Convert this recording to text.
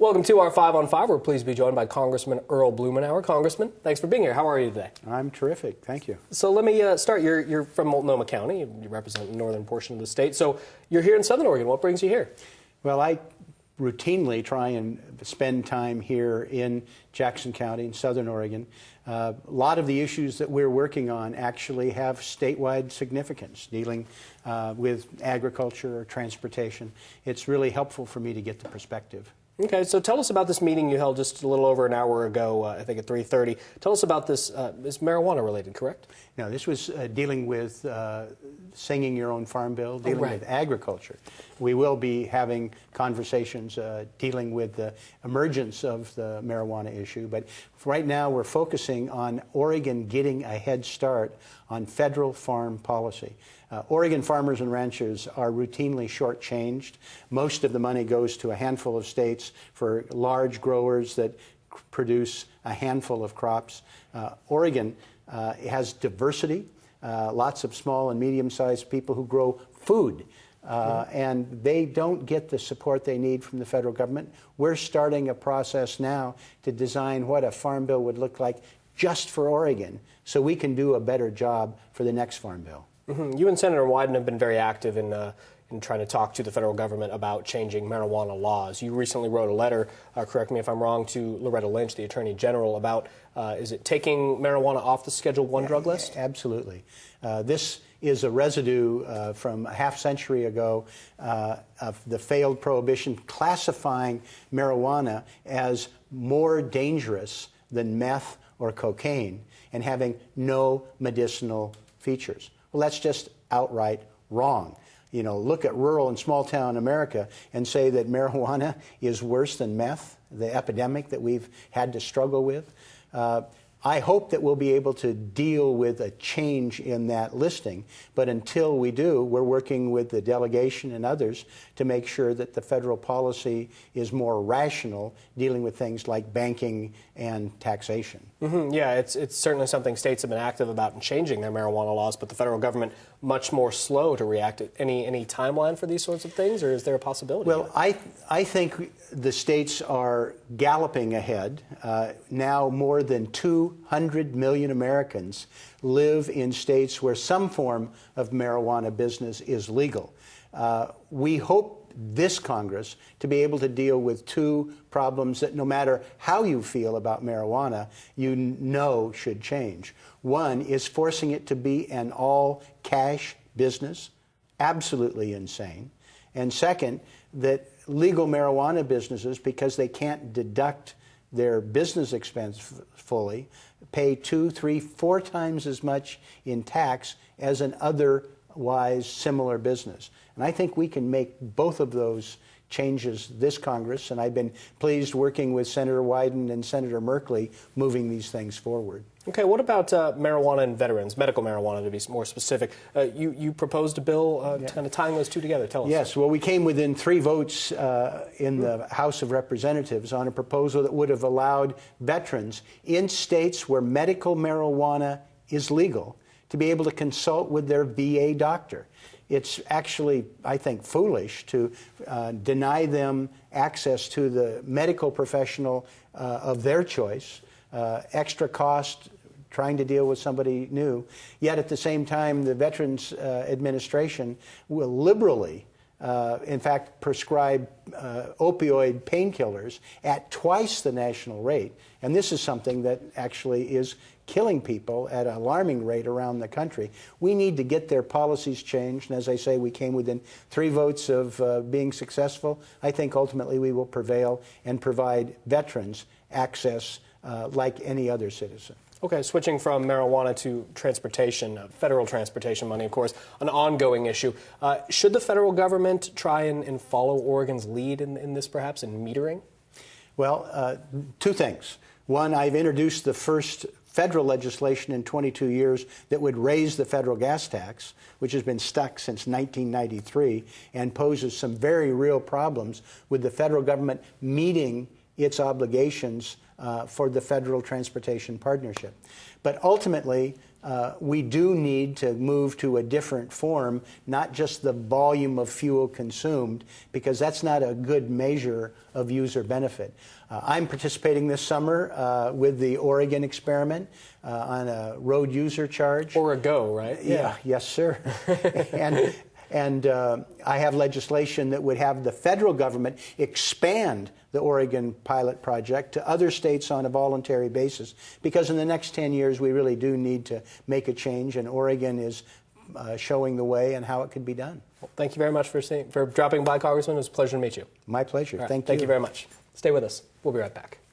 Welcome to our 5 on 5. We're pleased to be joined by Congressman Earl Blumenauer. Congressman, thanks for being here. How are you today? I'm terrific. Thank you. So let me start. You're from Multnomah County. You represent the northern portion of the state. So you're here in Southern Oregon. What brings you here? Well, I routinely try and spend time here in Jackson County in Southern Oregon. A lot of the issues that we're working on actually have statewide significance, dealing with agriculture or transportation. It's really helpful for me to get the perspective. Okay, so tell us about this meeting you held just a little over an hour ago, I think at 3:30. Tell us about this. It's marijuana related, correct? No, this was dealing with singing your own farm bill, dealing with agriculture. We will be having conversations dealing with the emergence of the marijuana issue, but right now we're focusing on Oregon getting a head start on federal farm policy. Oregon farmers and ranchers are routinely shortchanged. Most of the money goes to a handful of states for large growers that produce a handful of crops. Oregon has diversity, lots of small and medium-sized people who grow food, and they don't get the support they need from the federal government. We're starting a process now to design what a farm bill would look like just for Oregon, so we can do a better job for the next farm bill. You and Senator Wyden have been very active in trying to talk to the federal government about changing marijuana laws. You recently wrote a letter, correct me if I'm wrong, to Loretta Lynch, the Attorney General, about, is it taking marijuana off the Schedule I drug list? Absolutely. This is a residue from a half century ago of the failed prohibition classifying marijuana as more dangerous than meth or cocaine and having no medicinal features. Well, that's just outright wrong. You know, look at rural and small town America and say that marijuana is worse than meth, the epidemic that we've had to struggle with. I hope that we'll be able to deal with a change in that listing, but until we do, we're working with the delegation and others to make sure that the federal policy is more rational, dealing with things like banking and taxation. Yeah, it's certainly something states have been active about in changing their marijuana laws, but the federal government much more slow to react. Any timeline for these sorts of things, or is there a possibility? Well, I think the states are galloping ahead. Now more than 200 million Americans live in states where some form of marijuana business is legal. We hope this Congress to be able to deal with two problems that no matter how you feel about marijuana, you know should change. One is forcing it to be an all-cash business, absolutely insane. And second, that legal marijuana businesses, because they can't deduct their business expense fully, pay 2, 3, 4 times as much in tax as an otherwise similar business. And I think we can make both of those changes this Congress, and I've been pleased working with Senator Wyden and Senator Merkley moving these things forward. Okay, what about marijuana and veterans, medical marijuana to be more specific? You proposed a bill kind of tying those two together. Tell us. Yes, well, we came within 3 votes in the House of Representatives on a proposal that would have allowed veterans in states where medical marijuana is legal to be able to consult with their VA doctor. It's actually, I think, foolish to deny them access to the medical professional of their choice, extra cost trying to deal with somebody new. Yet at the same time, the Veterans Administration will liberally, in fact, prescribe opioid painkillers at twice the national rate. And this is something that actually is killing people at an alarming rate around the country. We need to get their policies changed. And as I say, we came within 3 votes of being successful. I think ultimately we will prevail and provide veterans access like any other citizen. Okay, switching from marijuana to transportation, federal transportation money, of course, an ongoing issue. Should the federal government try and follow Oregon's lead in this, perhaps, in metering? Well, 2 things. One, I've introduced the first federal legislation in 22 years that would raise the federal gas tax, which has been stuck since 1993 and poses some very real problems with the federal government meeting its obligations for the Federal Transportation Partnership. But ultimately, we do need to move to a different form, not just the volume of fuel consumed, because that's not a good measure of user benefit. I'm participating this summer with the Oregon experiment on a road user charge. Or a go, right? Yeah, yes, sir. And I have legislation that would have the federal government expand the Oregon pilot project to other states on a voluntary basis, because in the next 10 years we really do need to make a change, and Oregon is showing the way and how it could be done. Well, thank you very much for dropping by, Congressman. It was a pleasure to meet you. My pleasure. Right, Thank you. Thank you very much. Stay with us. We'll be right back.